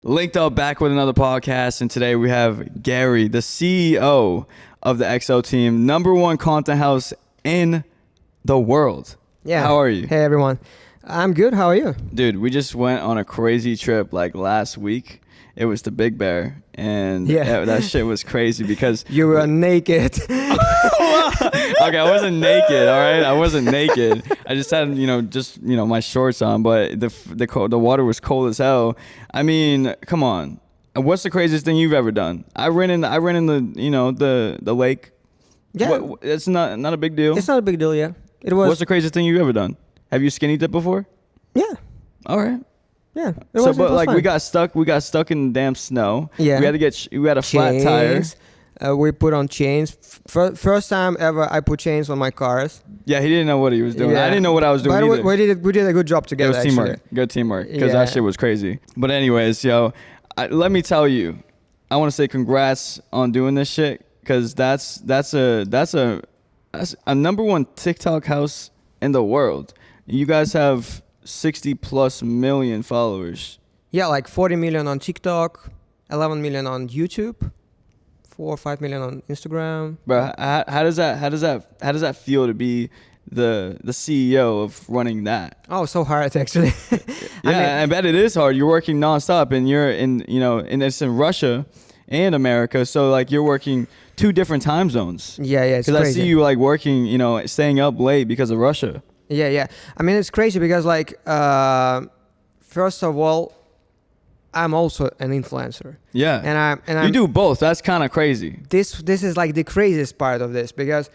Linked up back with another podcast, and today we have Gary, the CEO of the XO team, #1 content house in the world. Yeah. How are you? Hey, everyone. I'm good. How are you? Dude, we just went on a crazy trip like last week. It was the Big Bear, and that shit was crazy because you were naked. Okay, I wasn't naked, all right? I wasn't naked. I just had, my shorts on, but the water was cold as hell. I mean, come on. What's the craziest thing you've ever done? I ran in the lake. Yeah. It's not a big deal. It's not a big deal, yeah. It was. What's the craziest thing you've ever done? Have you skinny dipped before? Yeah. All right. Yeah. But fun. we got stuck in the damn snow. Yeah. We had a flat tire. We put on chains. First time ever I put chains on my cars. Yeah, he didn't know what he was doing. Yeah. I didn't know what I was doing either. We did a good job together. It was teamwork. Good teamwork. Because Yeah. that shit was crazy. But anyways, let me tell you, I want to say congrats on doing this shit, because that's a #1 TikTok house in the world. You guys have 60+ million followers. Yeah, like 40 million on TikTok, 11 million on YouTube, 4 or 5 million on Instagram. Bro, how does that feel to be the CEO of running that? Oh, so hard actually. I bet it is hard. You're working nonstop, and you're and it's in Russia and America, so like you're working 2 different time zones. Yeah, it's crazy. Because I crazy. see you like working, staying up late because of Russia. Yeah. I mean, it's crazy because like, first of all, I'm also an influencer. Yeah. And you do both. That's kind of crazy. This is like the craziest part of this, because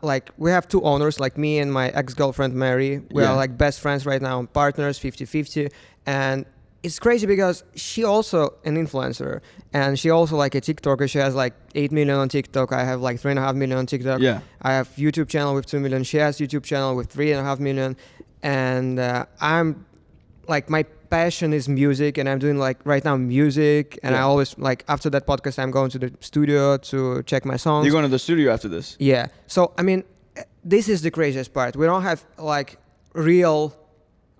like we have 2 owners, like me and my ex-girlfriend Mary. We are like best friends right now, partners 50-50, and it's crazy because she also an influencer, and she also like a TikToker. She has like 8 million on TikTok. I have like 3.5 million on TikTok. Yeah. I have YouTube channel with 2 million. She has YouTube channel with 3.5 million. And I'm like, my passion is music, and I'm doing like right now music. And I always like, after that podcast, I'm going to the studio to check my songs. You're going to the studio after this? Yeah. So, I mean, this is the craziest part. We don't have like real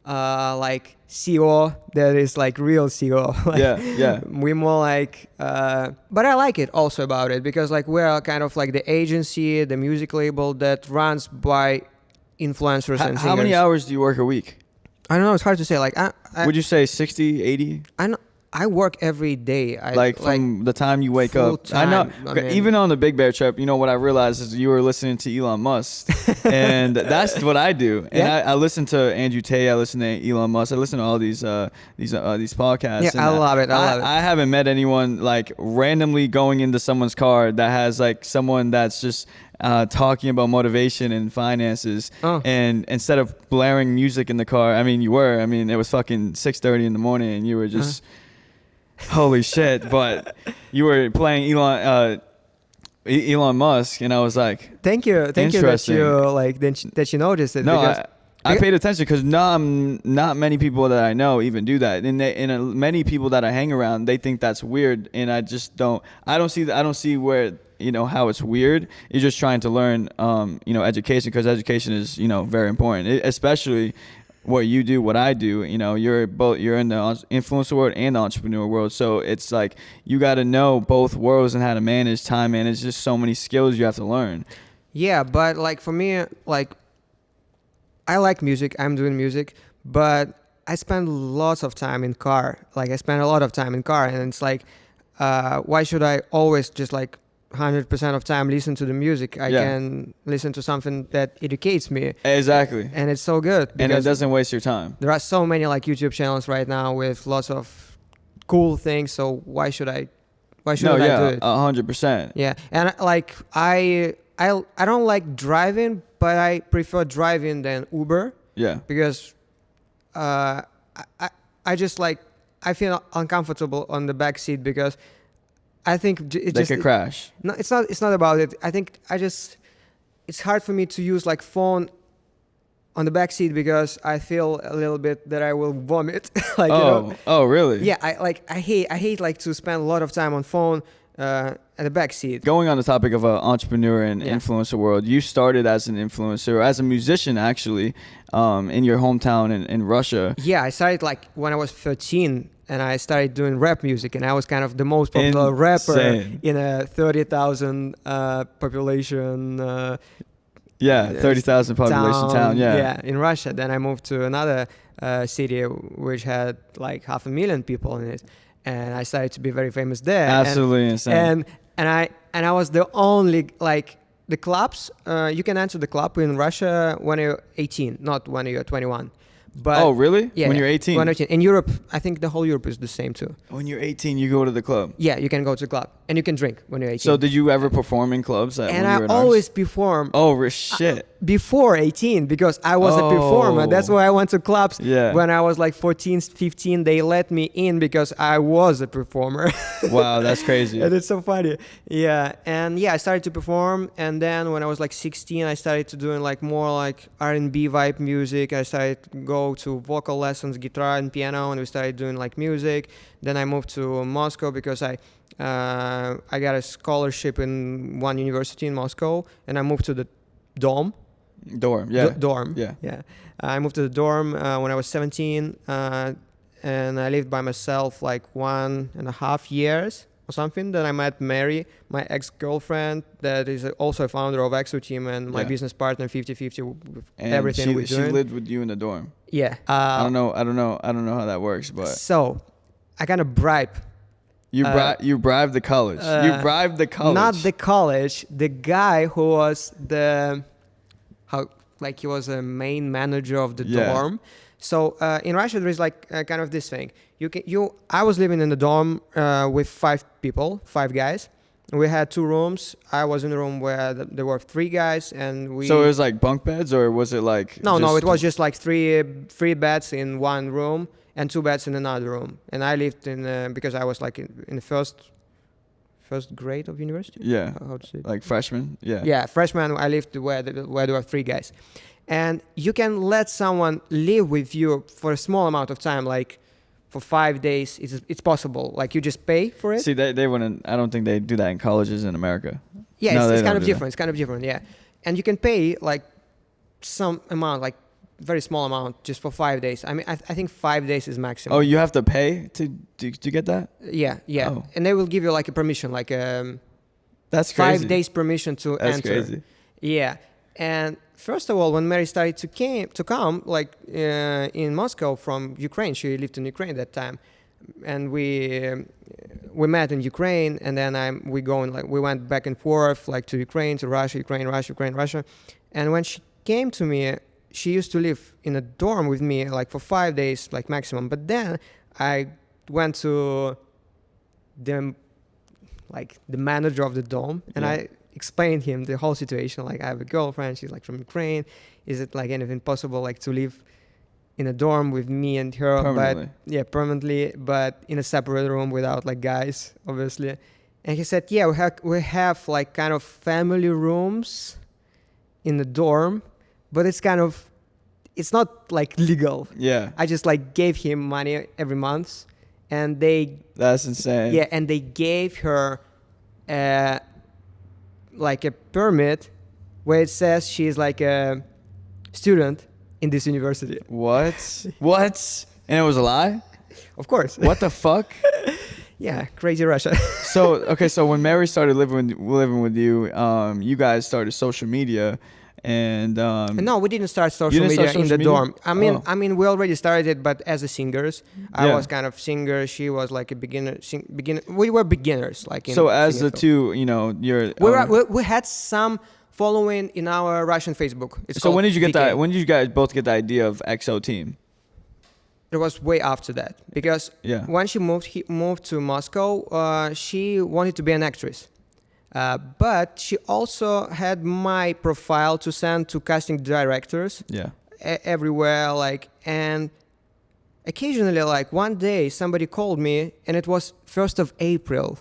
like CEO that is like real CEO. Like, yeah. We're more like, but I like it also about it, because like we're kind of like the agency, the music label that runs by influencers and singers. How many hours do you work a week? I don't know. It's hard to say. Like, would you say 60, 80? I work every day. From the time you wake up. Time, I know. Even on the Big Bear trip, what I realized is you were listening to Elon Musk, and that's what I do. And I listen to Andrew Tate. I listen to Elon Musk. I listen to all these podcasts. Yeah, I love it. I haven't met anyone like randomly going into someone's car that has like someone that's just talking about motivation and finances, and instead of blaring music in the car, it was fucking 6:30 in the morning, and you were just holy shit, but you were playing Elon Musk, and I was like, thank you that you noticed it. No, I paid attention, because not many people that I know even do that, and many people that I hang around, they think that's weird, and I just don't see where how it's weird. You're just trying to learn education, because education is very important, especially what you do, what I do. You're in the influencer world and the entrepreneur world, so it's like you got to know both worlds and how to manage time, and it's just so many skills you have to learn. Yeah, but like for me, like I like music, I'm doing music, but I spend lots of time in car. Like I spend a lot of time in car, and it's like, why should I always just like 100% of time listen to the music? I can listen to something that educates me. Exactly. And it's so good. And it doesn't waste your time. There are so many like YouTube channels right now with lots of cool things. So why should I do it? 100%. Yeah. And like I don't like driving, but I prefer driving than Uber. Yeah. Because I just like, I feel uncomfortable on the back seat, because I think they could crash. No, it's not about it. I think it's hard for me to use like phone on the back seat, because I feel a little bit that I will vomit. Like, Oh, really? Yeah, I hate like to spend a lot of time on phone at the back seat. Going on the topic of entrepreneur and influencer world, you started as an influencer, as a musician actually, in your hometown in Russia. Yeah, I started like when I was 13. and I started doing rap music, and I was kind of the most popular rapper Insane. in a 30,000 population 30,000 population town. Yeah. in Russia. Then I moved to another city which had like 500,000 people in it, and I started to be very famous there. Absolutely insane. And I was the only, like, the clubs. You can enter the club in Russia when you're 18, not when you're 21. But oh, really? Yeah, When you're 18? When 18. In Europe, I think the whole Europe is the same too. When you're 18, you go to the club. Yeah, you can go to the club and you can drink when you're 18. So did you ever perform in clubs? And I always perform. Oh, shit. Before 18, because I was a performer. That's why I went to clubs. Yeah. When I was like 14, 15, they let me in because I was a performer. Wow, that's crazy. And it's so funny. Yeah. And yeah, I started to perform. And then when I was like 16, I started to doing like more like R&B vibe music. I started to go to vocal lessons, guitar and piano, and we started doing like music. Then I moved to Moscow because I got a scholarship in one university in Moscow, and I moved to the dorm. Dorm. Yeah. I moved to the dorm when I was 17, and I lived by myself like 1.5 years or something. Then I met Mary, my ex-girlfriend, that is also a founder of Exo Team and my business partner, 50-50 with and everything we do. She lived with you in the dorm. Yeah. I don't know how that works, but so I kind of bribe. You bribed the college. You bribed the college. Not the college. The guy who was he was a main manager of the dorm. So in Russia there is like kind of this thing. I was living in the dorm with 5 guys. We had 2 rooms. I was in a room where there were 3 guys, and we. So it was like bunk beds, or was it like? No, it was just like three beds in one room and 2 beds in another room. And I lived in because I was like in the first grade of university. Yeah. How to say it? Like freshman. Yeah. Yeah, freshman. I lived where there were 3 guys, and you can let someone live with you for a small amount of time, like for 5 days. It's possible. Like you just pay for it. See, they wouldn't. I don't think they do that in colleges in America. Yeah, no, it's kind of different. It's kind of different. Yeah, and you can pay like some amount, like very small amount, just for 5 days. I mean, I think 5 days is maximum. Oh, you have to pay to get that? Yeah. Oh. And they will give you like a permission, like that's crazy. 5 days permission to That's enter. crazy. Yeah, and first of all, when Mary started to come, like in Moscow from Ukraine, she lived in Ukraine at that time, and we met in Ukraine, and then we went back and forth like to Ukraine, to Russia, Ukraine, Russia, and when she came to me, she used to live in a dorm with me like for 5 days, like maximum. But then I went to the manager of the dorm, and I explained him the whole situation. Like, I have a girlfriend, she's like from Ukraine. Is it like anything possible, like to live in a dorm with me and her? Permanently. Permanently, but in a separate room without like guys, obviously. And he said, we have like kind of family rooms in the dorm, but it's not like legal. Yeah. I just like gave him money every month, and That's insane. Yeah, and they gave her like a permit where it says she's like a student in this university. What? And it was a lie? Of course. What the fuck? Yeah, crazy Russia. So when Mary started living with you, you guys started social media. And no, we didn't start social media in the dorm. I mean, we already started it, but as a singers. I was kind of singer. She was like a beginner. We were beginners, like. So as the two, we had some following in our Russian Facebook. So when did you get that? When did you guys both get the idea of XO Team? It was way after that, because when she moved to Moscow, she wanted to be an actress. But she also had my profile to send to casting directors everywhere, like, and occasionally, like, one day somebody called me, and it was 1st of April.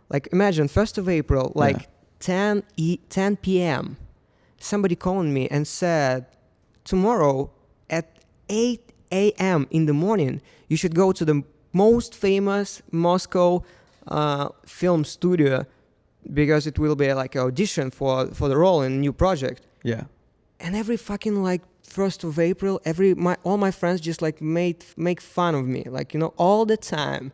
Like, imagine 1st of April, like 10 p.m. Somebody called me and said, tomorrow at 8 a.m. in the morning, you should go to the most famous Moscow film studio, because it will be like an audition for the role in a new project. Yeah. And every fucking like 1st of April, all my friends just like make fun of me, like, you know, all the time.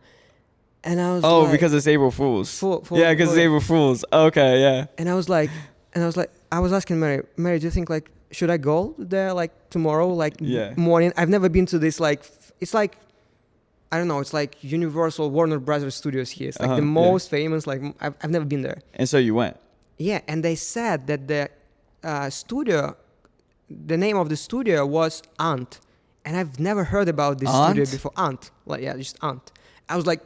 And I was like, because it's April Fools. Yeah, because it's April Fools. Okay, yeah. And I was asking Mary, do you think like should I go there like tomorrow, like morning? I've never been to this, like it's like, I don't know, it's like Universal Warner Brothers Studios here. It's like the most famous, like I've never been there. And so you went. Yeah, and they said that the studio, the name of the studio was Ant, and I've never heard about this studio before. Ant, like just Ant. I was like,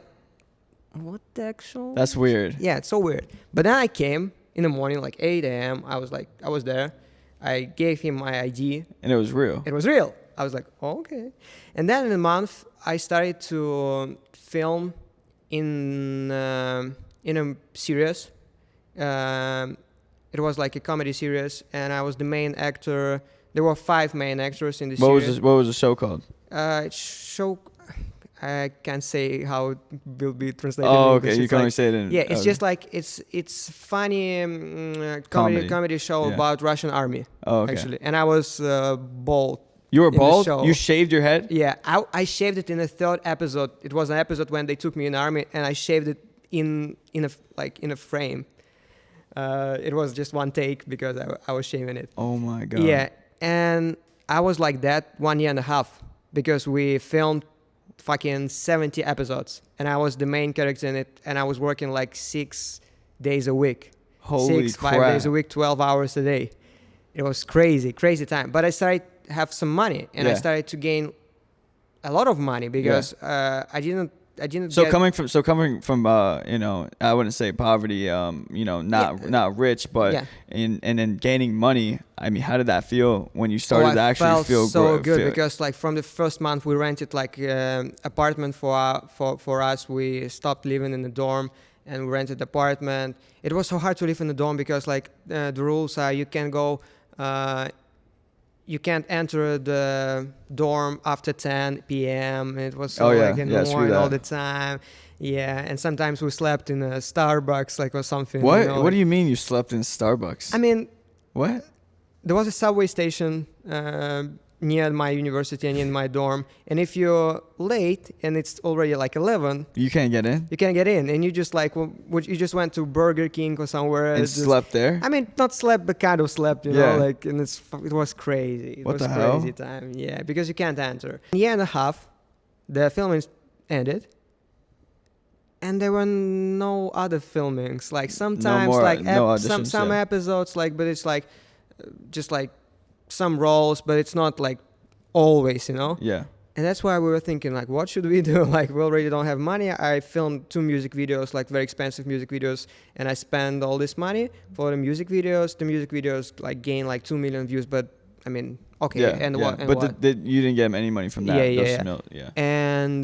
what the actual? That's weird. Yeah, it's so weird. But then I came in the morning, like 8 a.m. I was there. I gave him my ID. And it was real. It was real. I was like, oh, okay. And then in a month, I started to film in a series. It was like a comedy series, and I was the main actor. There were 5 main actors in the series. What was the show called? I can't say how it will be translated. Oh, okay. You can only say it in. Yeah, it's just like it's funny comedy show about Russian army. Oh, okay. Actually, and I was bald. You were bald? You shaved your head? Yeah, I shaved it in the 3rd episode. It was an episode when they took me in the army, and I shaved it in a frame. It was just one take because I was shaving it. Oh my god. Yeah, and I was like that 1.5 years because we filmed fucking 70 episodes, and I was the main character in it, and I was working like 6 days a week. Holy 5 days a week, 12 hours a day. It was crazy time. But I started to have some money, and I started to gain a lot of money because I didn't. Coming from you know, I wouldn't say poverty, you know, not rich, but and then gaining money. I mean, how did that feel when you started to actually feel good? Because like from the first month we rented like apartment for us. We stopped living in the dorm and we rented apartment. It was so hard to live in the dorm because like the rules are you can go. You can't enter the dorm after 10 p.m. It was so annoying all the time. Yeah, and sometimes we slept in a Starbucks, like or something. What? You know, what do you mean you slept in Starbucks? I mean, what? There was a subway station near my university and in my dorm, and if you're late and it's already like 11, you can't get in. You can't get in, and you just like you just went to Burger King or somewhere and slept there. I mean, not slept, but kind of slept, you know, like, and it was crazy. It was crazy time, yeah, because you can't enter. 1.5 years, the filming ended, and there were no other filmings. Like sometimes, some episodes, like, but it's like just like some roles, but it's not like always, you know. Yeah. And that's why we were thinking like, what should we do? Like, we already don't have money. I filmed 2 music videos, like very expensive music videos, and I spent all this money for the music videos. The music videos like gained like 2 million views, but I mean, okay. You didn't get any money from that. Yeah. And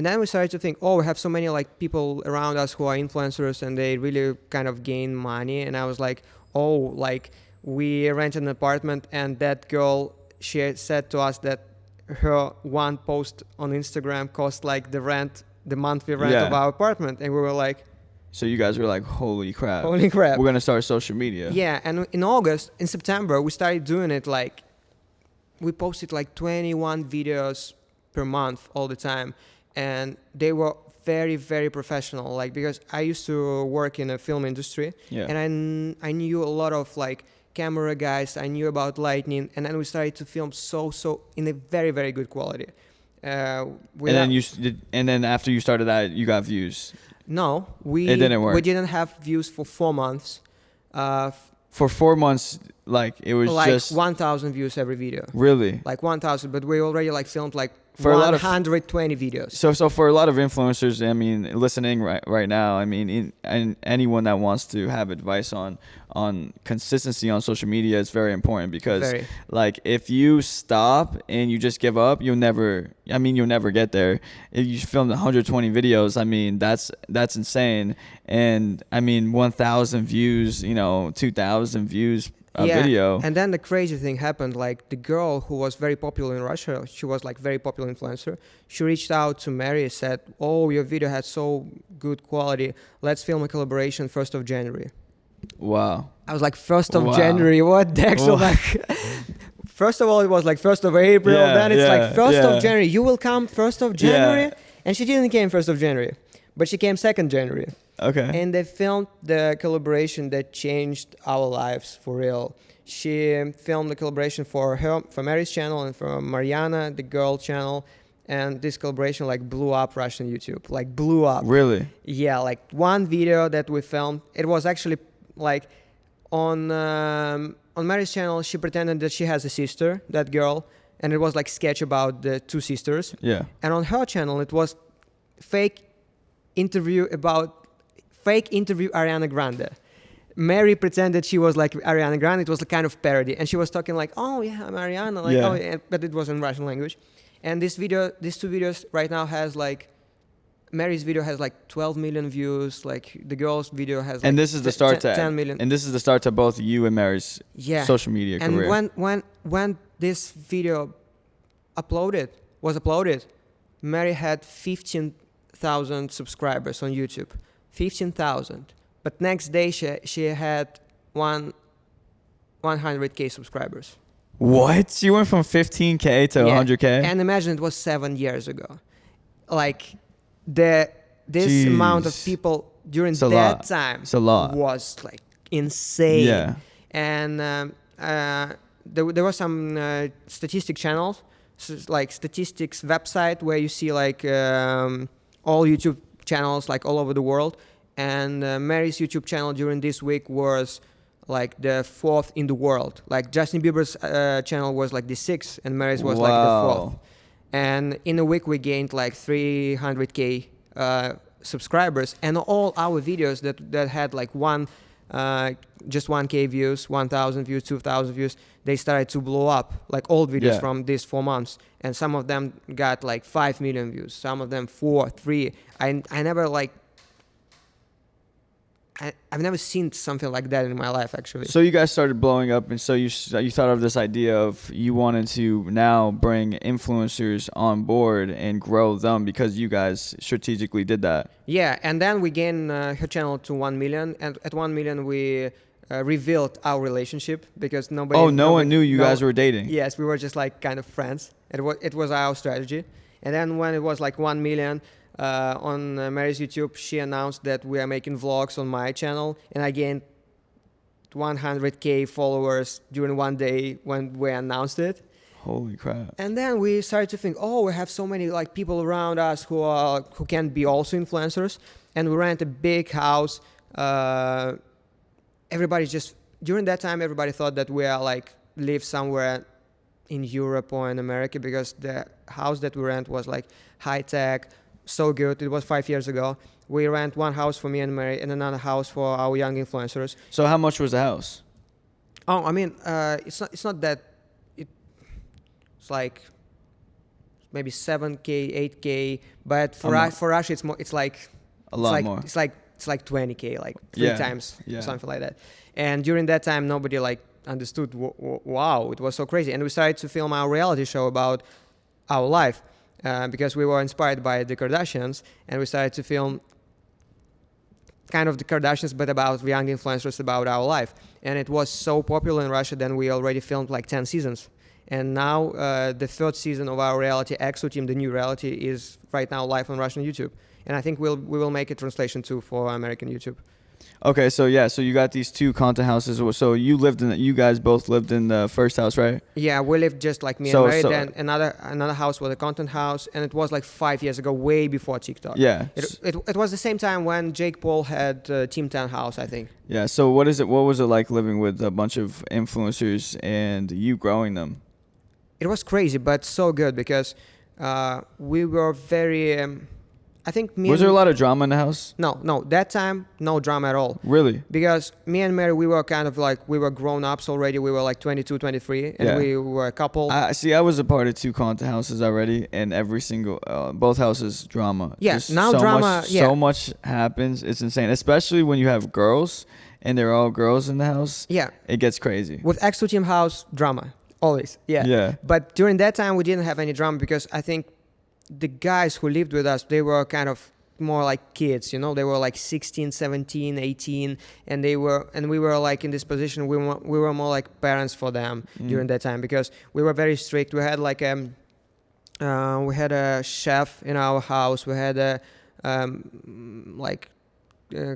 then we started to think, oh, we have so many like people around us who are influencers, and they really kind of gain money. And I was like, oh, like, we rented an apartment, and that girl, she said to us that her one post on Instagram cost like the monthly rent of our apartment. And we were like, so you guys were like, holy crap, we're gonna start social media. Yeah. And in September we started doing it. Like, we posted like 21 videos per month all the time, and they were very, very professional. Like, because I used to work in a film industry, and I knew a lot of like camera guys. I knew about lighting, and then we started to film so in a very, very good quality. And then after you started that, you got views. No, it didn't work. We didn't have views for 4 months. For 4 months, like, it was like just 1,000 views every video. Really? Like 1,000, but we already like filmed like for 120 videos. So for a lot of influencers, I mean, listening right now, I mean, and anyone that wants to have advice on consistency on social media is very important, because like, if you stop and you just give up, you'll never get there. If you filmed 120 videos, I mean, that's insane. And I mean, 1,000 views, 2,000 views a video. And then the crazy thing happened. Like, the girl who was very popular in Russia, she was like very popular influencer. She reached out to Mary and said, oh, your video had so good quality. Let's film a collaboration 1st of January. Wow. I was like, 1st of January? What the actual like first of all, it was like 1st of April. Yeah, Then it's yeah, like 1st yeah. of January. You will come 1st of January. Yeah. And she didn't came 1st of January, but she came 2nd January. Okay. And they filmed the collaboration that changed our lives for real. She filmed the collaboration for her, for Mary's channel, and for Mariana, the girl channel. And this collaboration like blew up Russian YouTube, like blew up. Really? Yeah, like one video that we filmed, it was actually like on Mary's channel, she pretended that she has a sister, that girl, and it was like sketch about the two sisters. Yeah. And on her channel, it was fake interview Ariana Grande. Mary pretended she was like Ariana Grande. It was a kind of parody, and she was talking like, "Oh yeah, I'm Ariana," like, Yeah. "Oh," yeah, but it was in Russian language. And this video, these two videos right now has like, Mary's video has like 12 million views. Like the girl's video has. Like And this is the start to 10 million. And this is the start to both you and Mary's Yeah. social media And career. when this video was uploaded, Mary had 15,000 subscribers on YouTube. 15,000. But next day she had 100K subscribers. What? You went from 15K to Yeah. 100K? And imagine it was 7 years ago. Like this amount of Jeez. people during It's a that lot. time It's a lot. was like insane. Yeah. And there were some statistic channels, like statistics website where you see like all YouTube channels like all over the world. And Mary's YouTube channel during this week was like the 4th in the world. Like Justin Bieber's channel was like the 6th, and Mary's was like the 4th. And in a week we gained like 300K subscribers, and all our videos that had like just 1K views, 1,000 views, 2,000 views, they started to blow up, like old videos Yeah. from these 4 months. And some of them got like 5 million views, some of them 4, 3. I never like, I've never seen something like that in my life, actually. So you guys started blowing up, and so you thought of this idea of you wanted to now bring influencers on board and grow them because you guys strategically did that. Yeah, and then we gained her channel to 1 million, and at 1 million we revealed our relationship because nobody. Oh, no one knew you guys were dating. Yes, we were just like kind of friends. It was our strategy, and then when it was like 1 million. On Mary's YouTube, she announced that we are making vlogs on my channel, and I gained 100K followers during one day when we announced it. Holy crap. And then we started to think, oh, we have so many like people around us who can be also influencers, and we rent a big house. Everybody just during that time, everybody thought that we are like live somewhere in Europe or in America because the house that we rent was like high tech. So good. It was 5 years ago. We rent one house for me and Mary and another house for our young influencers. So how much was the house? Oh, I mean, it's not that. It's like maybe 7K, 8K. But for us, it's more. It's like A lot more. It's like 20K, like three times, something like that. And during that time, nobody like understood. Wow, it was so crazy. And we started to film our reality show about our life. Because we were inspired by the Kardashians, and we started to film kind of the Kardashians, but about young influencers about our life. And it was so popular in Russia, then we already filmed like 10 seasons. And now the 3rd season of our reality, EXO Team, the new reality, is right now live on Russian YouTube. And I think we will make a translation too for American YouTube. Okay, so so you got these 2 content houses. So you guys both lived in the first house, right? Yeah, we lived just like me and Mary. Then another house was a content house, and it was like 5 years ago, way before TikTok. Yeah. It was the same time when Jake Paul had Team 10 house, I think. Yeah. So what was it like living with a bunch of influencers and you growing them? It was crazy, but so good because we were very. I think Was there a lot of drama in the house? No. That time, no drama at all. Really? Because me and Mary, we were kind of like, we were grown-ups already. We were like 22, 23, and we were a couple. I was a part of 2 content houses already, and every single, both houses, drama. Yes, Just now so drama, So much happens. It's insane, especially when you have girls, and they're all girls in the house. Yeah. It gets crazy. With EXO Team house, drama. Always. Yeah. Yeah. But during that time, we didn't have any drama because I think the guys who lived with us, they were kind of more like kids, they were like 16, 17, 18, and we were like in this position. We were more like parents for them during that time, because we were very strict. We had like we had a chef in our house. We had a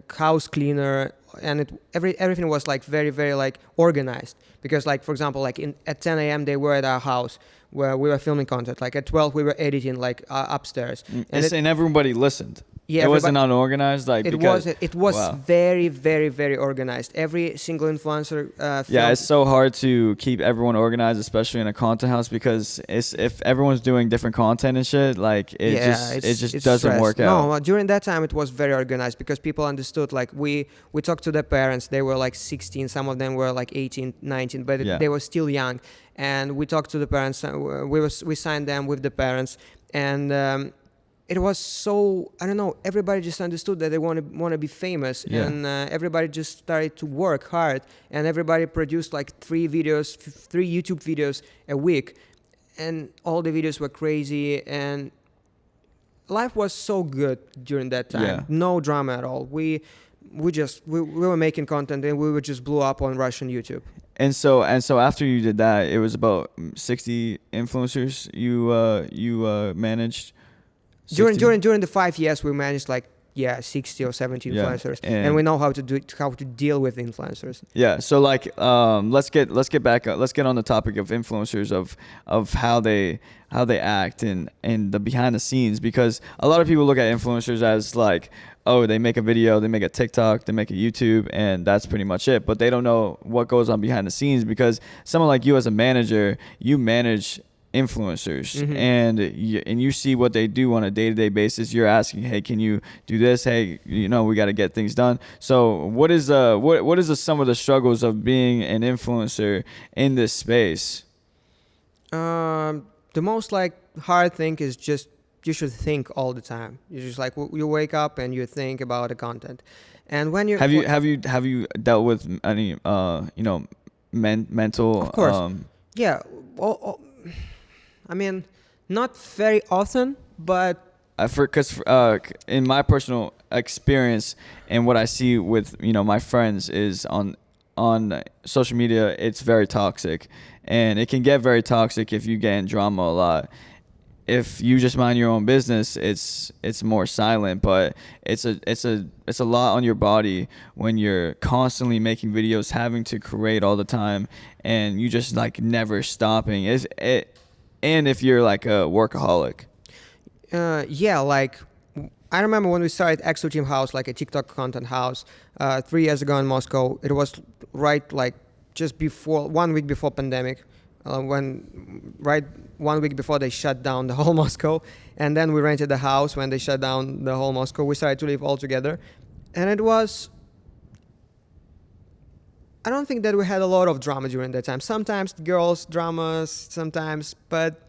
house cleaner, and everything was like very, very like organized, because like, for example, like at 10 a.m. they were at our house where we were filming content. Like at 12 we were editing like upstairs, and everybody listened. Yeah, it wasn't unorganized. Like it was wow. very, very, very organized. Every single influencer. Yeah, it's so hard to keep everyone organized, especially in a content house, because if everyone's doing different content and shit, like it just doesn't stressed. work out. No, during that time it was very organized, because people understood. Like we talked to their parents. They were like 16. Some of them were like 18, 19, but they were still young. And we talked to the parents. We signed them with the parents, and. It was so, I don't know, everybody just understood that they want to be famous, and everybody just started to work hard, and everybody produced like 3 YouTube videos a week, and all the videos were crazy, and life was so good during that time. Yeah. No drama at all. We were making content, and we would just blew up on Russian YouTube. And so after you did that, it was about 60 influencers you managed. 60? During the 5 years, we managed like 60 or 70 influencers, and we know how to deal with influencers. Yeah. So like let's get back let's get on the topic of influencers, of how they act and the behind the scenes, because a lot of people look at influencers as like, oh, they make a video, they make a TikTok, they make a YouTube, and that's pretty much it. But they don't know what goes on behind the scenes, because someone like you as a manager, you manage influencers, and you see what they do on a day-to-day basis. You're asking, hey, can you do this? Hey, we got to get things done. So what is some of the struggles of being an influencer in this space? The most like hard thing is just you should think all the time. You just like you wake up and you think about the content, and when you have you dealt with any mental? Of course, yeah. I mean, not very often, but because in my personal experience and what I see with my friends is on social media, it's very toxic, and it can get very toxic if you get in drama a lot. If you just mind your own business, it's more silent, but it's a lot on your body when you're constantly making videos, having to create all the time, and you just like never stopping. And if you're like a workaholic. Like I remember when we started Exo Team House, like a TikTok content house, 3 years ago in Moscow. It was right like just before 1 week before pandemic, 1 week before they shut down the whole Moscow, and then we rented the house when they shut down the whole Moscow. We started to live all together, and it was. I don't think that we had a lot of drama during that time. Sometimes girls dramas, sometimes, but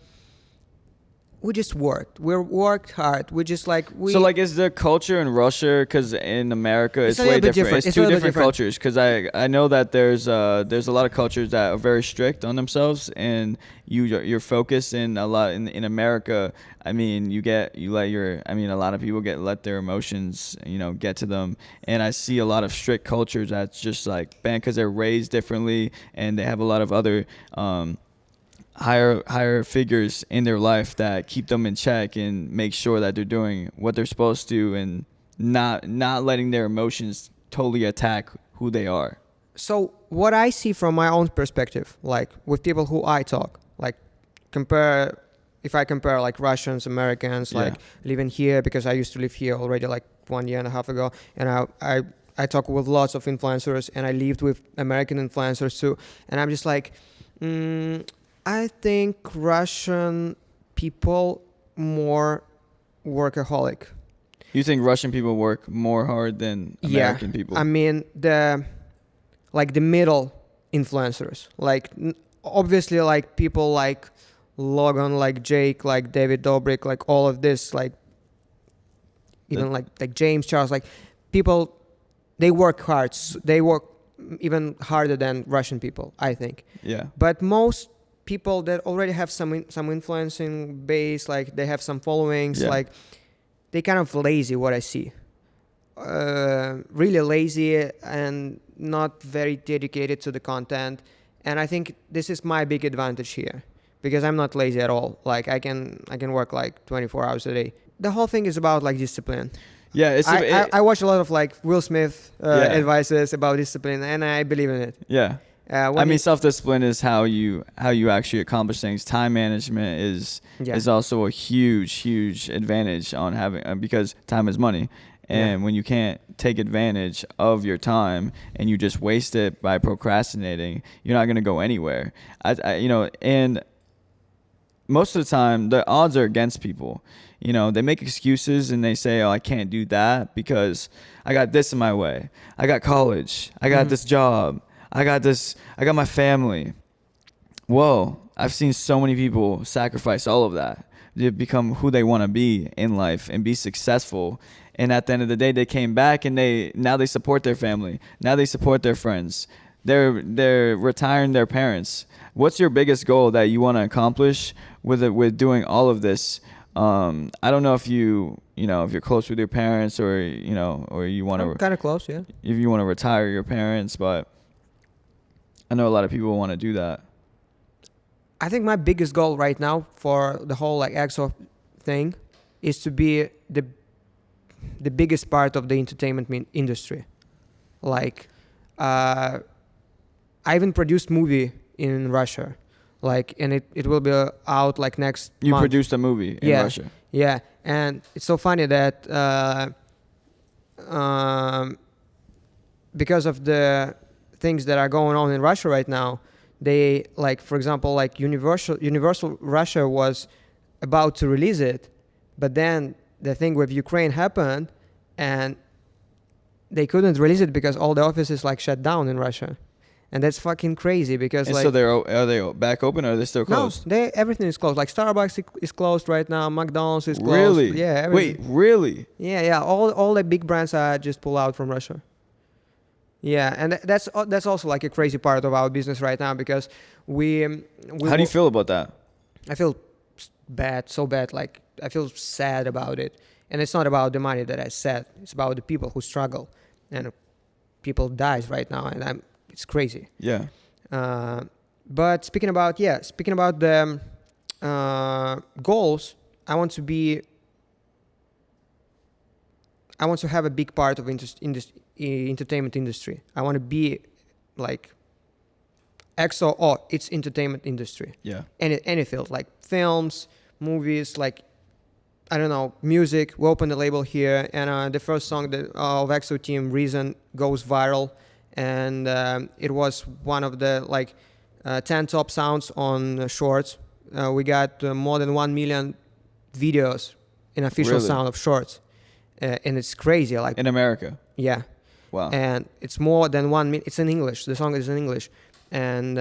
we just worked. We worked hard. We just like So like, is the culture in Russia? Because in America it's way different. It's two different cultures. Because I know that there's a lot of cultures that are very strict on themselves, and you're focused in a lot in America. I mean, a lot of people let their emotions get to them, and I see a lot of strict cultures that's just like banned because they're raised differently, and they have a lot of other higher figures in their life that keep them in check and make sure that they're doing what they're supposed to, and not letting their emotions totally attack who they are. So what I see from my own perspective, like with people who I talk, like if I compare like Russians, Americans, like living here, because I used to live here already like 1.5 years ago, and I talk with lots of influencers, and I lived with American influencers too, and I'm just like, I think Russian people more workaholic. You think Russian people work more hard than American people? I mean the middle influencers, like obviously like people like Logan, like Jake, like David Dobrik, like all of this, like even like James Charles, like people, they work hard. They work even harder than Russian people, I think. Yeah. But most people that already have some influencing base, like they have some followings, like they kind of lazy, what I see. Really lazy and not very dedicated to the content. And I think this is my big advantage here, because I'm not lazy at all. Like I can work like 24 hours a day. The whole thing is about like discipline. Yeah, I watch a lot of like Will Smith Yeah. advices about discipline, and I believe in it. yeah. When I mean, he- self-discipline is how you actually accomplish things. Time management is Yeah. is also a huge advantage on having because time is money, and when you can't take advantage of your time and you just waste it by procrastinating, you're not gonna go anywhere. And most of the time the odds are against people. They make excuses and they say, "Oh, I can't do that because I got this in my way. I got college. I got this job. I got my family." Whoa, I've seen so many people sacrifice all of that to become who they want to be in life and be successful. And at the end of the day, they came back and now they support their family. Now they support their friends. They're retiring their parents. What's your biggest goal that you want to accomplish with doing all of this? I don't know if if you're close with your parents or you want to kind of close, yeah. if you want to retire your parents, but I know a lot of people want to do that. I think my biggest goal right now for the whole like EXO thing is to be the biggest part of the entertainment industry. Like, I even produced movie in Russia, like, and it will be out like next You month. produced a movie in Russia. Yeah, and it's so funny that because of the things that are going on in Russia right now, they like, for example, like Universal Russia was about to release it, but then the thing with Ukraine happened, and they couldn't release it because all the offices like shut down in Russia, and that's fucking crazy because And like. so are they back open or are they still closed? No, everything is closed. Like Starbucks is closed right now. McDonald's is closed. Really? Yeah. Wait, Everything. really? Yeah. All the big brands are just pull out from Russia. Yeah, and that's also like a crazy part of our business right now because we How do you feel about that? I feel bad, so bad. Like I feel sad about it, and it's not about the money that I said. It's about the people who struggle, and people dies right now, and it's crazy. Yeah. But speaking about the goals, I want to have a big part of in this entertainment industry. I want to be like EXO or its entertainment industry. Yeah. Any field, like films, movies, like I don't know, music. We opened the label here, and the first song of EXO team, Reason, goes viral, and it was one of the like 10 top sounds on Shorts. We got more than 1 million videos in official Really? sound of Shorts, and it's crazy. Like In America. yeah, Wow. and it's more than 1 million. It's in English. The song is in English, and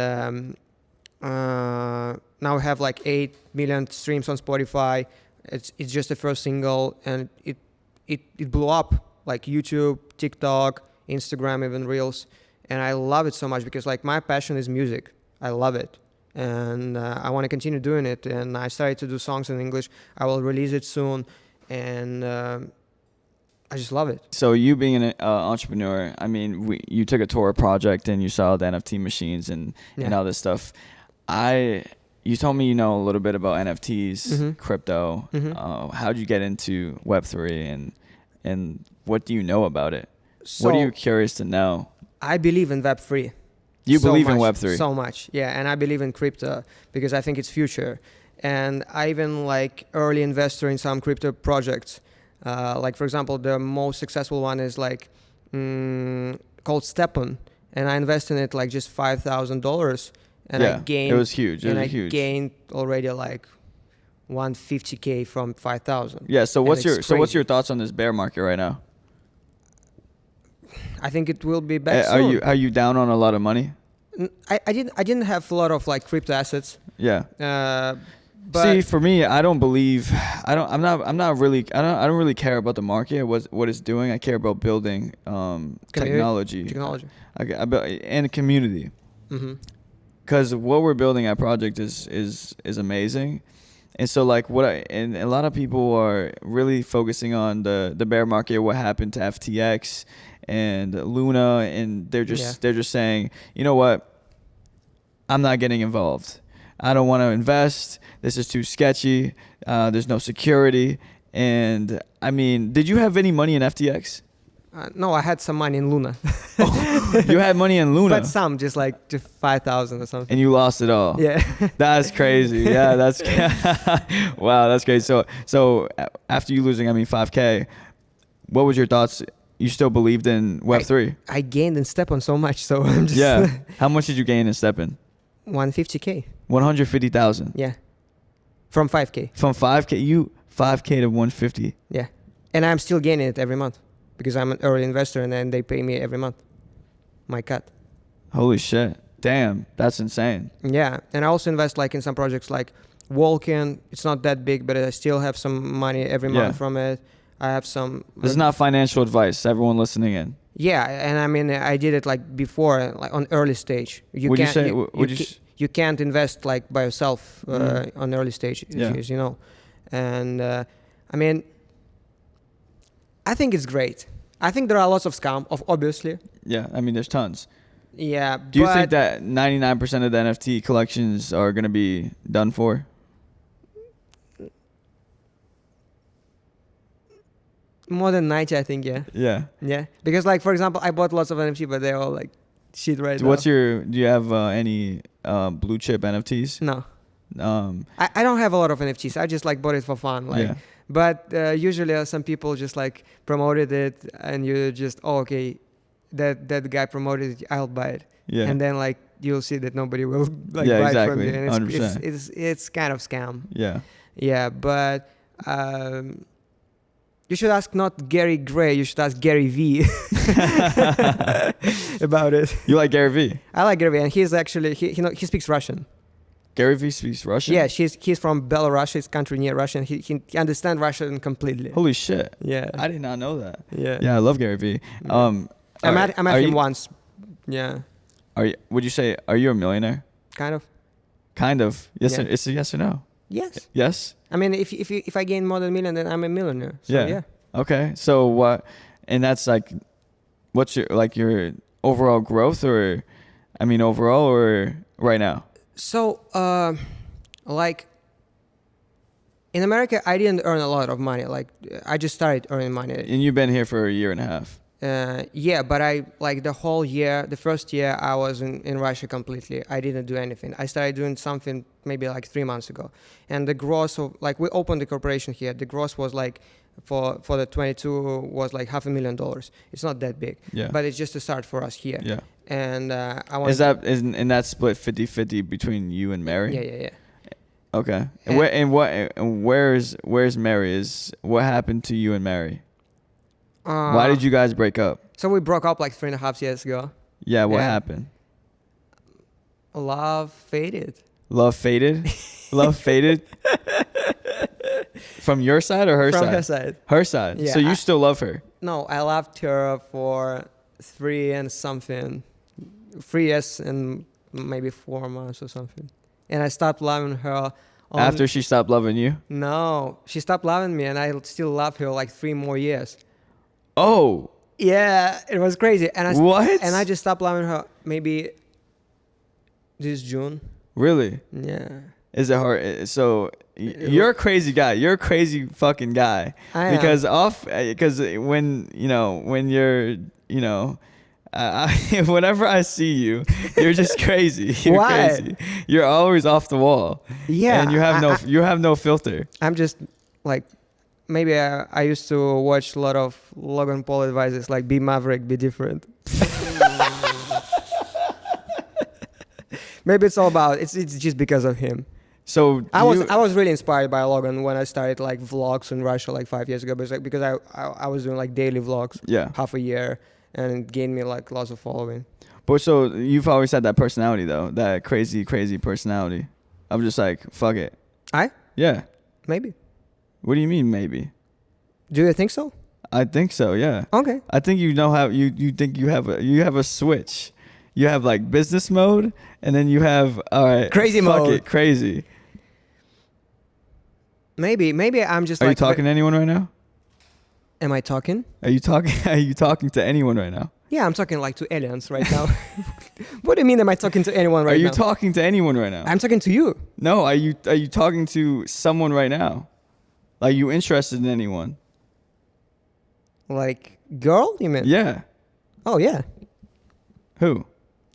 now we have like 8 million streams on Spotify. It's just the first single, and it blew up like YouTube, TikTok, Instagram, even Reels, and I love it so much because like my passion is music. I love it, and I want to continue doing it. And I started to do songs in English. I will release it soon, and I just love it. So you being an entrepreneur, I mean, you took a tour project and you saw the NFT machines and all this stuff. You told me you know a little bit about NFTs, crypto. How'd you get into Web3 and what do you know about it? So What are you curious to know? I believe in Web3. You so believe in much, Web3? So much, yeah. And I believe in crypto because I think it's future. And I even like early investor in some crypto projects. Like for example, the most successful one is like called Stepan, and I invest in it like just $5,000, and I gained. It was huge. It was huge. Gained already like 150K from 5,000. Yeah. So what's crazy. your thoughts on this bear market right now? I think it will be back soon. Are you down on a lot of money? I didn't have a lot of like crypto assets. Yeah. But see, for me, I don't really care about the market, what it's doing. I care about building technology. And community. Because what we're building at Project is amazing. And so like and a lot of people are really focusing on the bear market, what happened to FTX and Luna, and they're just saying, you know what, I'm not getting involved. I don't want to invest. This is too sketchy. There's no security. And I mean, did you have any money in FTX? No, I had some money in Luna. You had money in Luna, but some, just 5,000 or something. and you lost it all. Yeah. That's crazy. Yeah, that's wow. That's crazy. So after you losing, I mean, 5K, what was your thoughts? You still believed in Web3? I gained in Stepan so much, so I'm just Yeah. How much did you gain in Stepan? 150K. 150,000. Yeah. From 5K. From 5K, 5K to 150. Yeah. And I'm still gaining it every month because I'm an early investor, and then they pay me every month my cut. Holy shit. Damn, that's insane. Yeah. And I also invest in some projects like Walken. It's not that big, but I still have some money every month from it. I have some. This is not financial advice. Everyone listening in. Yeah, and I mean, I did it before, on early stage. You can't invest by yourself on early stage issues, you know. And I mean, I think it's great. I think there are lots of scam, obviously. Yeah, I mean, there's tons. Yeah. Do you think that 99% of the NFT collections are going to be done for? More than 90, I think, yeah. Yeah. Yeah. Because, for example, I bought lots of NFT, but they're all shit right now. Do you have any blue chip NFTs? No. I don't have a lot of NFTs. I just bought it for fun. But usually some people just promoted it, and you just, okay, that guy promoted it, I'll buy it. Yeah. And then you'll see that nobody will buy it from you. And it's kind of scam. Yeah. Yeah, but you should ask not Gary Gray, you should ask Gary V about it. You like Gary V? I like Gary V, and he's actually he speaks Russian. Gary V speaks Russian? Yeah, he's from Belarus, his country near Russia, and he understands Russian completely. Holy shit. Yeah. I did not know that. Yeah. Yeah, I love Gary V. I met him once. Yeah. Would you say, are you a millionaire? Kind of. Kind of. Yes. Yeah. It's a yes or no? Yes. Yes? I mean, if I gain more than $1 million, then I'm a millionaire. So, yeah. Okay. So what, and that's what's your overall growth, or, I mean, overall, or right now? So, in America, I didn't earn a lot of money. I just started earning money. And you've been here for a year and a half. Yeah, but I the whole year, the first year I was in Russia completely. I didn't do anything. I started doing something maybe 3 months ago. And the gross of, we opened the corporation here. The gross was for the 22 was $500,000. It's not that big. Yeah. But it's just a start for us here. Yeah. And I want. Is that split 50-50 between you and Mary? Yeah. Okay. And where's Mary? What happened to you and Mary? Why did you guys break up? So we broke up 3.5 years ago. Yeah, what happened? Love faded. Love faded? Love faded? From your side or her side? From her side. Her side. Yeah, so you still love her? No, I loved her for 3 years and maybe 4 months or something. And I stopped loving her. After she stopped loving you? No, she stopped loving me, and I still love her 3 more years. Oh. Yeah, it was crazy. And what? And I just stopped loving her maybe this June. Really? Yeah. Is it hard? So you're a crazy guy. You're a crazy fucking guy. I am. Because when you're whenever I see you, you're just crazy. You're Why? crazy. You're always off the wall. Yeah. And you have no filter. I'm just maybe I used to watch a lot of Logan Paul advices be maverick, be different. Maybe it's all about it's just because of him. So I was really inspired by Logan when I started vlogs in Russia 5 years ago, but because I was doing daily vlogs, half a year, and it gained me lots of following. But so you've always had that personality though, that crazy personality. I'm just fuck it. Yeah. Maybe. What do you mean maybe? Do you think so? I think so, yeah. Okay. I think you know how you think you have a switch. You have business mode, and then you have all right, crazy fuck mode. It, crazy. maybe I'm just Are you like. talking to anyone right now? Am I talking? Are you talking? Are you talking to anyone right now? Yeah, I'm talking like to aliens right now. What do you mean? Am I talking to anyone right Are you now? talking to anyone right now? I'm talking to you. No, are you talking to someone right now? Are you interested in anyone? Like girl? You mean? Yeah. Oh yeah, Who?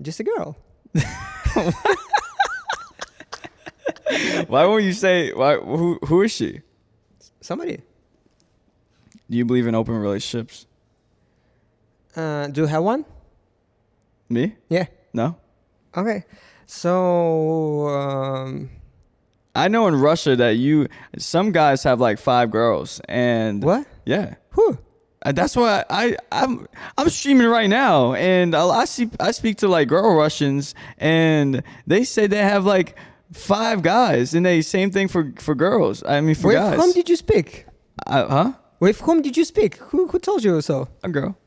just a girl. Why won't you say why who is she? Somebody. Do you believe in open relationships? Do you have one? Me? Yeah. No. Okay. So I know in Russia that some guys have like 5 girls and what? yeah. Who? And that's why I'm streaming right now, and I speak to like girl Russians, and they say they have like 5 guys, and they same thing for girls. I mean for guys. With whom did you speak? Huh? With whom did you speak? Who told you so? A girl.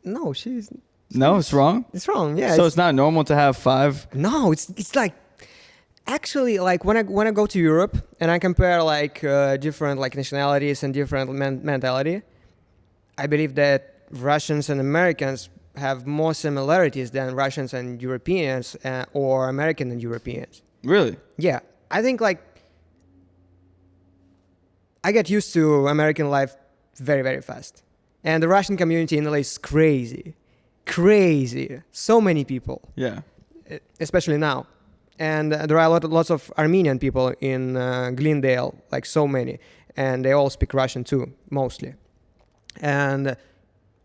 No, she's. No, it's wrong. It's wrong. Yeah. So it's not normal to have 5. No, it's like actually like when I go to Europe and I compare like different like nationalities and different mentality, I believe that Russians and Americans have more similarities than Russians and Europeans or American and Europeans. Really? Yeah, I think like I get used to American life very, very fast. And the Russian community in LA is crazy. Crazy. So many people, Yeah. especially now. And there are lots of Armenian people in Glendale, like so many. And they all speak Russian too, mostly. And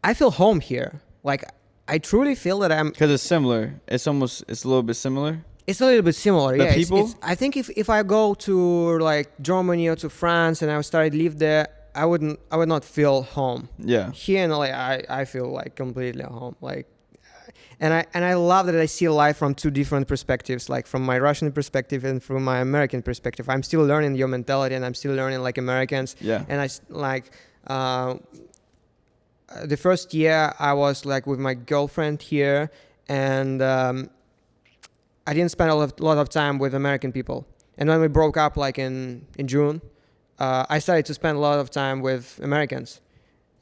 I feel home here. Like, I truly feel that I'm... Because it's similar. It's a little bit similar. It's a little bit similar, The yeah. people? I think if I go to like Germany or to France and I started live there, I would not feel home. Yeah. Here in LA, I feel like completely at home. Like, and I love that I see life from 2 different perspectives, like from my Russian perspective and from my American perspective. I'm still learning your mentality, and I'm still learning like Americans. Yeah. And the first year I was like with my girlfriend here, and I didn't spend a lot of time with American people. And when we broke up, like in June, I started to spend a lot of time with Americans,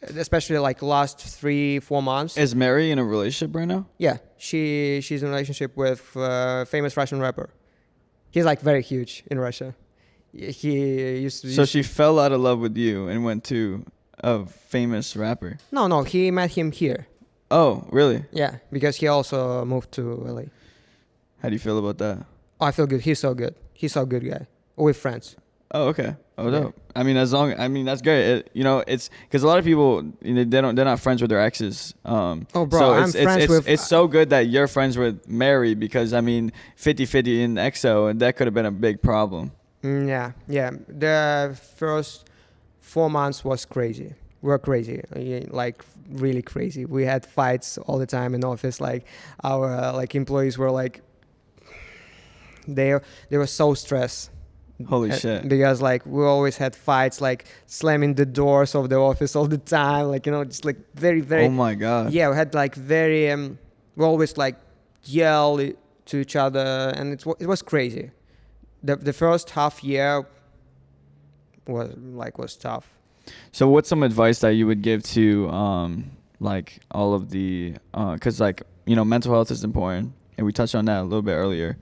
especially like last 3-4 months. Is Mary in a relationship right now? Yeah, she's in a relationship with a famous Russian rapper. He's like very huge in Russia. He used to. So she fell out of love with you and went to a famous rapper. No, he met him here. Oh, really? Yeah, because he also moved to LA. How do you feel about that? Oh, I feel good. He's so good. He's so good guy. We're friends. Oh, okay. Oh, Yeah. dope. I mean, that's great. It's because a lot of people, they're not friends with their exes. Oh, bro, so I'm friends with. It's so good that you're friends with Mary, because I mean, 50-50 in EXO, and that could have been a big problem. Yeah. The first 4 months was crazy. We were crazy, like really crazy. We had fights all the time in office. Like our like employees were like, they were so stressed. Holy shit. Because like we always had fights, like slamming the doors of the office all the time, like just like very, very. Oh my god. Yeah, we had like very. We always like yell to each other, and it was crazy. The first half year was tough. So what's some advice that you would give to like all of the because like mental health is important, and we touched on that a little bit earlier.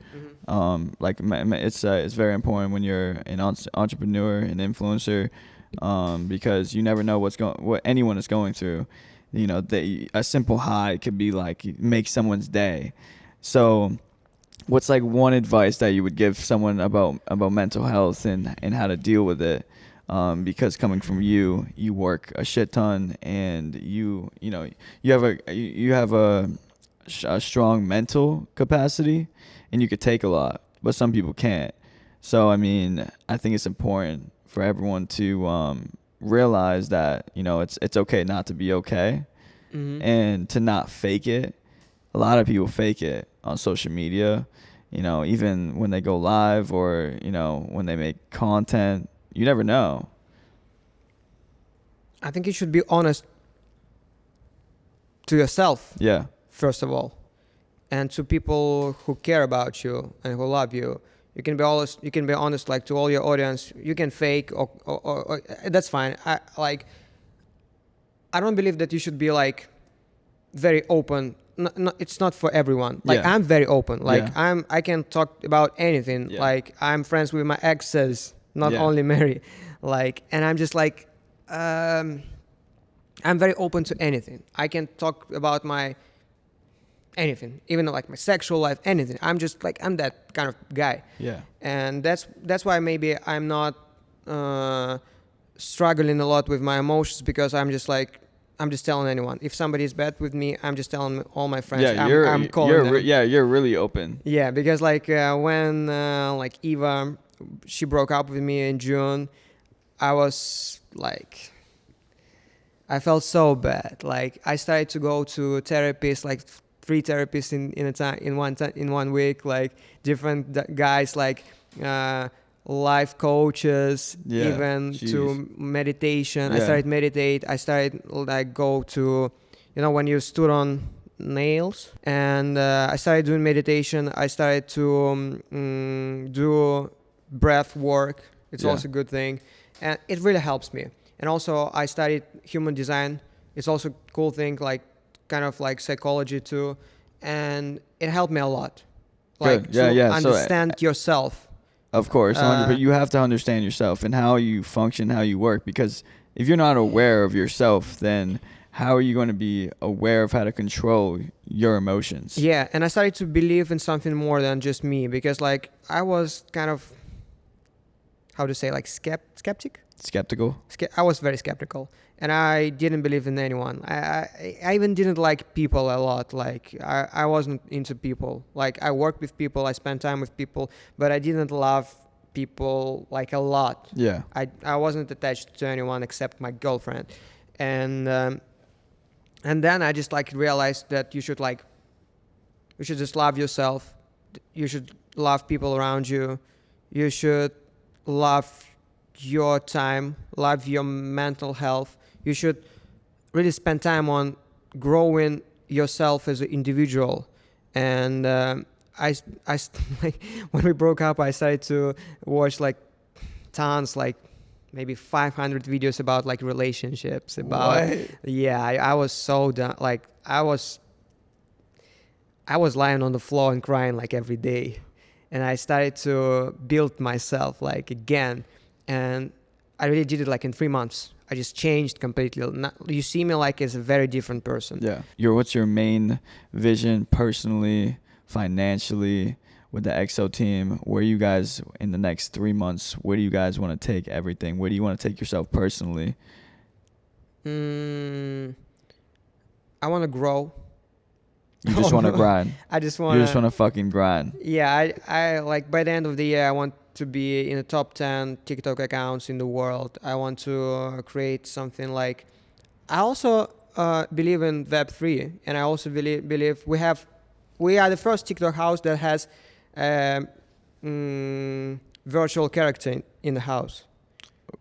Like it's very important when you're an entrepreneur, an influencer, because you never know what anyone is going through. A simple high could be like make someone's day. So what's like one advice that you would give someone about mental health and how to deal with it? Because coming from you work a shit ton, and you have a strong mental capacity, and you could take a lot, but some people can't. So I mean, I think it's important for everyone to realize that it's okay not to be okay, and to not fake it. A lot of people fake it on social media, even when they go live or when they make content. You never know. I think you should be honest to yourself. Yeah. First of all, and to people who care about you and who love you. You can be honest. You can be honest, like to all your audience. You can fake, or that's fine. I don't believe that you should be like very open. It's not for everyone. Like Yeah. I'm very open. Like Yeah. I can talk about anything. Yeah. Like I'm friends with my exes, not Yeah. only Mary. Like, and I'm just like, I'm very open to anything. I can talk about my anything, even like my sexual life, anything. I'm just like I'm that kind of guy. Yeah. And that's why maybe I'm not struggling a lot with my emotions, because I'm just telling anyone. If somebody is bad with me, I'm just telling all my friends. Yeah, I'm calling them. you're really open. Yeah, because like when like Eva, she broke up with me in June, I was like, I felt so bad. Like I started to go to therapists, like 3 therapists in one week, like different guys, like life coaches, Yeah, even jeez. to meditation. I Yeah. started meditate. I started like go to, when you stood on nails, and I started doing meditation. I started to do breath work. It's Yeah. also a good thing, and it really helps me. And also I studied human design. It's also a cool thing, like kind of like psychology too, and it helped me a lot. Like Good. Yeah, to yeah. So, understand yourself. Of course, 100%. But you have to understand yourself and how you function, how you work. Because if you're not aware of yourself, then how are you going to be aware of how to control your emotions? Yeah, and I started to believe in something more than just me, because like I was kind of, how to say, like skeptic. Skeptical? I was very skeptical, and I didn't believe in anyone. I even didn't like people a lot. Like I wasn't into people. Like I worked with people, I spent time with people, but I didn't love people like a lot. Yeah. I wasn't attached to anyone except my girlfriend, and then I just like realized that you should just love yourself. You should love people around you. You should love your time, love your mental health. You should really spend time on growing yourself as an individual. And like, when we broke up, I started to watch like tons, like maybe 500 videos about like relationships. About What? Yeah, I was so done. Like I was lying on the floor and crying like every day, and I started to build myself like again. And I really did it like in 3 months. I just changed completely. You see me like as a very different person. Yeah. What's your main vision personally, financially, with the EXO team? Where you guys in the next 3 months? Where do you guys want to take everything? Where do you want to take yourself personally? I want to grow. You just want to grind. I just want. You just want to fucking grind. Yeah, I like by the end of the year, I want to be in the top 10 TikTok accounts in the world. I want to create something like. I also believe in Web3, and I also believe we are the first TikTok house that has virtual character in the house.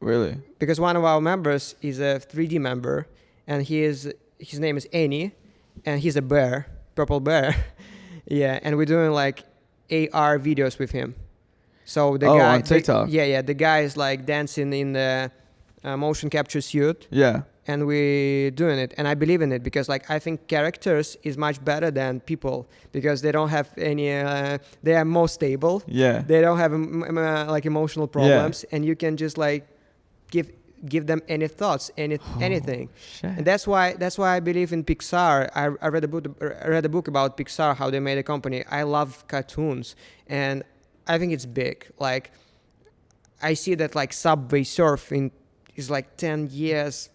Really? Because one of our members is a 3D member, and his name is Annie, and he's a bear, purple bear. Yeah, and we're doing like AR videos with him. So the guy on TikTok. The guy is like dancing in the motion capture suit, Yeah. and we're doing it. And I believe in it because like I think characters is much better than people, because they don't have any. They are more stable. Yeah. They don't have like emotional problems, and you can just like give them any thoughts, anything. Shit. And that's why I believe in Pixar. I read a book about Pixar, how they made a company. I love cartoons, and I think it's big. Like I see that like Subway Surfing is like 10 years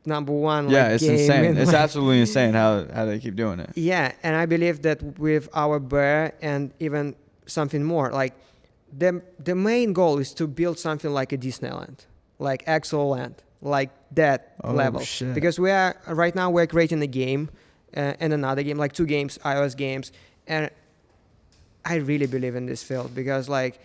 number one. Yeah, like, it's game insane. It's like, absolutely insane how they keep doing it. yeah, and I believe that with our bear and even something more, like the main goal is to build something like a Disneyland, like Exoland, like that level. Shit. Because right now we're creating a game and another game, like 2 games, iOS games, and I really believe in this field because like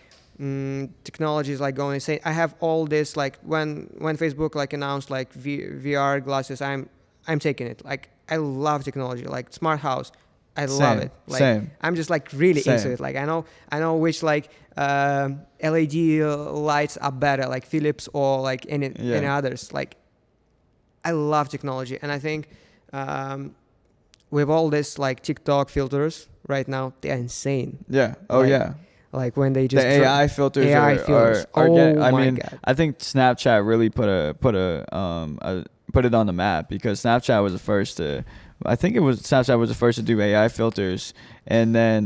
technology is like going insane. I have all this, like when Facebook like announced like VR glasses, I'm taking it. Like I love technology, like smart house. I love Same. it. Like Same. I'm just like really into Same. it. Like I know which like LED lights are better, like Philips or like any others. Like I love technology, and I think with all this like TikTok filters right now, they are insane. Yeah. Oh Like, yeah. Like when they The just AI filters AI filters. are Oh I my mean, god. I think Snapchat really put it on the map, because Snapchat was the first to. I think Snapchat was the first to do AI filters, and then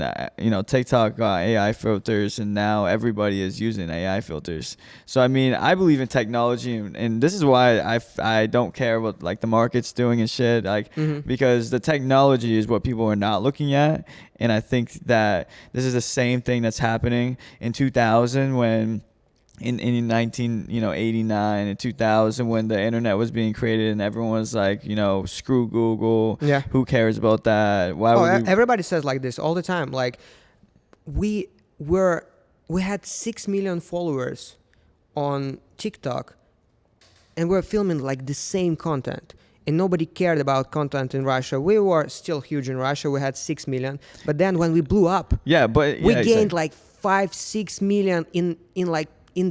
TikTok got AI filters, and now everybody is using AI filters. So I mean, I believe in technology, and this is why I don't care what like the market's doing and shit, like because the technology is what people are not looking at, and I think that this is the same thing that's happening in 2000 when. In 1989 and 2000, when the internet was being created and everyone was like, screw Google, Yeah. who cares about that, why would we? Everybody says like this all the time. Like we had 6 million followers on TikTok, and we're filming like the same content, and nobody cared about content in Russia. We were still huge in Russia. We had 6 million, but then when we blew up, we gained like 5-6 million in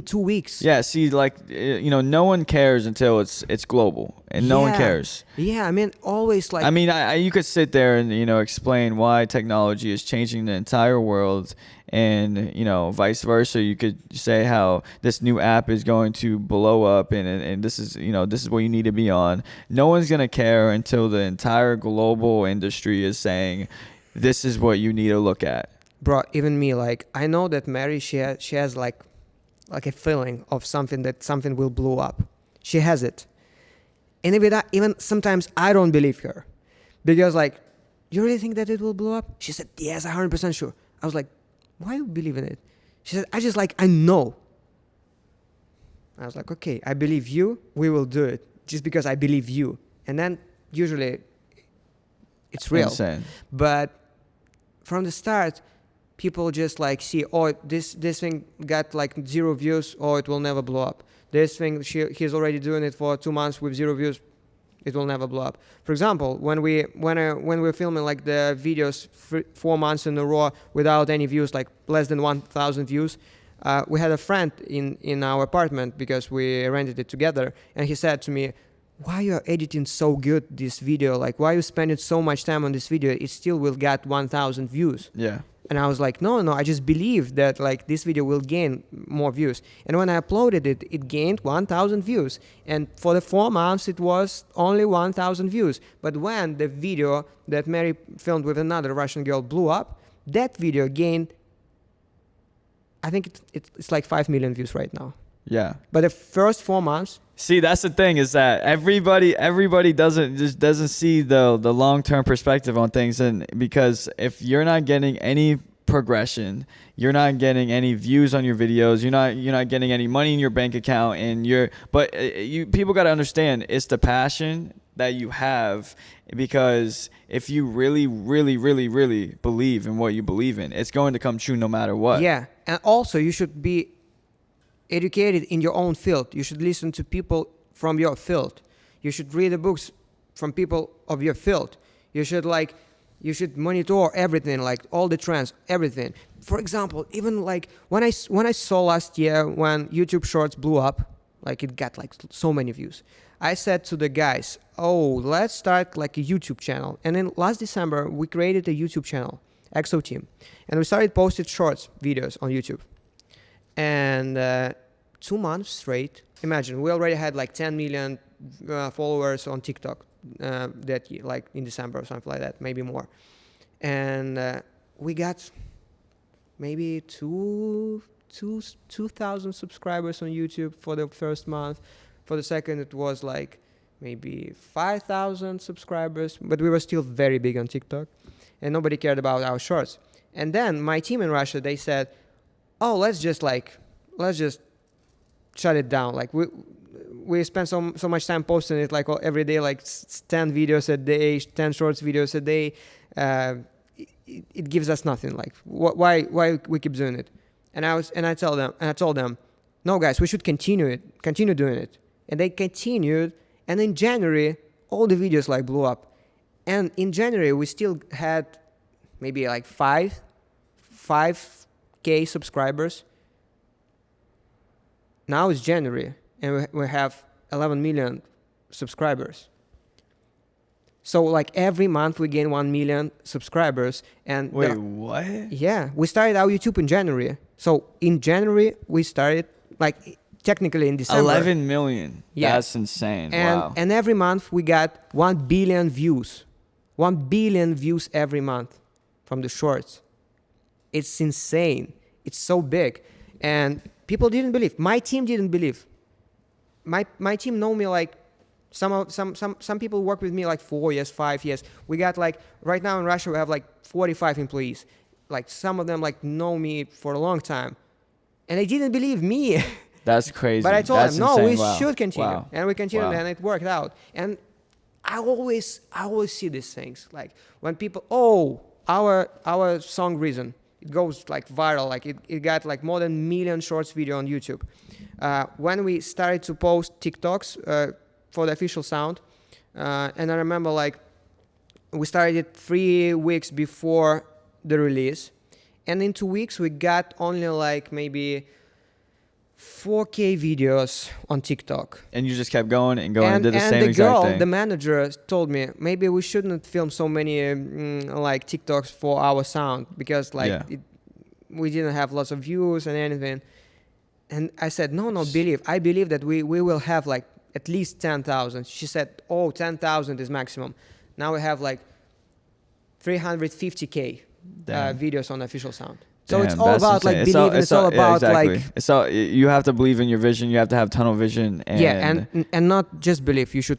2 weeks. Yeah, see, like, no one cares until it's global, and no one cares. Yeah, I mean, always like. I mean, you could sit there and explain why technology is changing the entire world, and vice versa. You could say how this new app is going to blow up, and this is this is what you need to be on. No one's gonna care until the entire global industry is saying, this is what you need to look at. Bro, even me, like, I know that Mary, she has like a feeling of something will blow up. She has it. And even sometimes I don't believe her. Because like, you really think that it will blow up? She said, yes, 100% sure. I was like, why you believe in it? She said, I know. I was like, okay, I believe you. We will do it. Just because I believe you. And then usually it's real. Insane. But from the start, people just like see, oh, this thing got like 0 views, oh, it will never blow up. This thing, he's already doing it for 2 months with 0 views, it will never blow up. For example, when we're filming like the videos 4 months in a row without any views, like less than 1,000 views, we had a friend in our apartment because we rented it together, and he said to me, why you are editing so good this video? Like, why you spending so much time on this video? It still will get 1,000 views. Yeah. And I was like, no, I just believe that like this video will gain more views. And when I uploaded it, it gained 1,000 views. And for the 4 months, it was only 1,000 views. But when the video that Mary filmed with another Russian girl blew up, that video gained, I think it's like 5 million views right now. Yeah. But the first 4 months. See, that's the thing, is that everybody doesn't see the long-term perspective on things, and because if you're not getting any progression, you're not getting any views on your videos, you're not getting any money in your bank account, and people got to understand, it's the passion that you have, because if you really, really, really, really believe in what you believe in, it's going to come true no matter what. Yeah, and also you should be educated in your own field. You should listen to people from your field. You should read the books from people of your field. You should monitor everything, like all the trends, everything. For example, even like when I saw last year when YouTube Shorts blew up, like it got like so many views, I said to the guys, oh, let's start like a YouTube channel. And then last December we created a YouTube channel, EXO Team, and we started posting shorts videos on YouTube. And 2 months straight, imagine, we already had like 10 million followers on TikTok that year, like in December or something like that, maybe more. And we got maybe 2,000 subscribers on YouTube for the first month. For the second, it was like maybe 5,000 subscribers, but we were still very big on TikTok, and nobody cared about our shorts. And then my team in Russia, they said, oh, let's just shut it down. Like we spend so much time posting it like every day, like 10 videos a day, 10 shorts videos a day. It gives us nothing. Like why we keep doing it? And I told them, no guys, we should continue doing it. And they continued. And in January, all the videos like blew up. And in January, we still had maybe like 5k subscribers. Now it's January, and we have 11 million subscribers. So like every month we gain 1 million subscribers. And Wait, what? yeah, we started our YouTube in January. So in January we started, like technically in December. 11 million. Yeah. That's insane. And Wow. and every month we got 1 billion views. 1 billion views every month from the shorts. It's insane. It's so big. And people didn't believe. My team didn't believe. My team know me like some people work with me like 4 years, 5 years. We got like right now in Russia we have like 45 employees. Like some of them like know me for a long time. And they didn't believe me. That's crazy. But I told That's them, no, insane. we Wow. should continue. Wow. And we continued, Wow. and it worked out. And I always see these things. Like when people, oh, our song Reason, it goes like viral. Like it got like more than 1 million shorts video on YouTube. When we started to post TikToks for the official sound, and I remember like we started it 3 weeks before the release. And in 2 weeks, we got only like maybe 4K videos on TikTok. And you just kept going and going and did the and same the exact girl, thing. the manager, told me maybe we shouldn't film so many like TikToks for our sound because like we didn't have lots of views and anything. And I said, no, I believe that we will have like at least 10,000. She said, oh, 10,000 is maximum. Now we have like 350K videos on official sound. So Damn, it's all that's about like insane. believing. It's all about exactly. like It's all, you have to believe in your vision. You have to have tunnel vision. And and not just believe. You should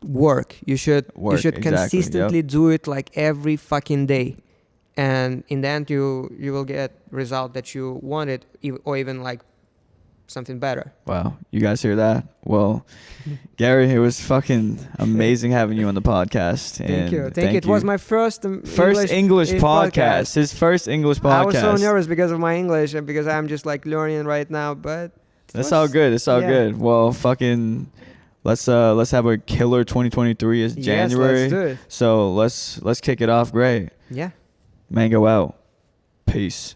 work. You should exactly, consistently do it like every fucking day, and in the end you will get result that you wanted, or even like something better. Wow, you guys hear that? Well, Gary, it was fucking amazing having you on the podcast. Thank you. It was my first English podcast. His first English podcast. I was so nervous because of my English and because I'm just like learning right now, but that's all good. It's all good. Well, fucking let's have a killer 2023 is January. Yes, let's do it. So let's kick it off great. Yeah. Mango out. Peace.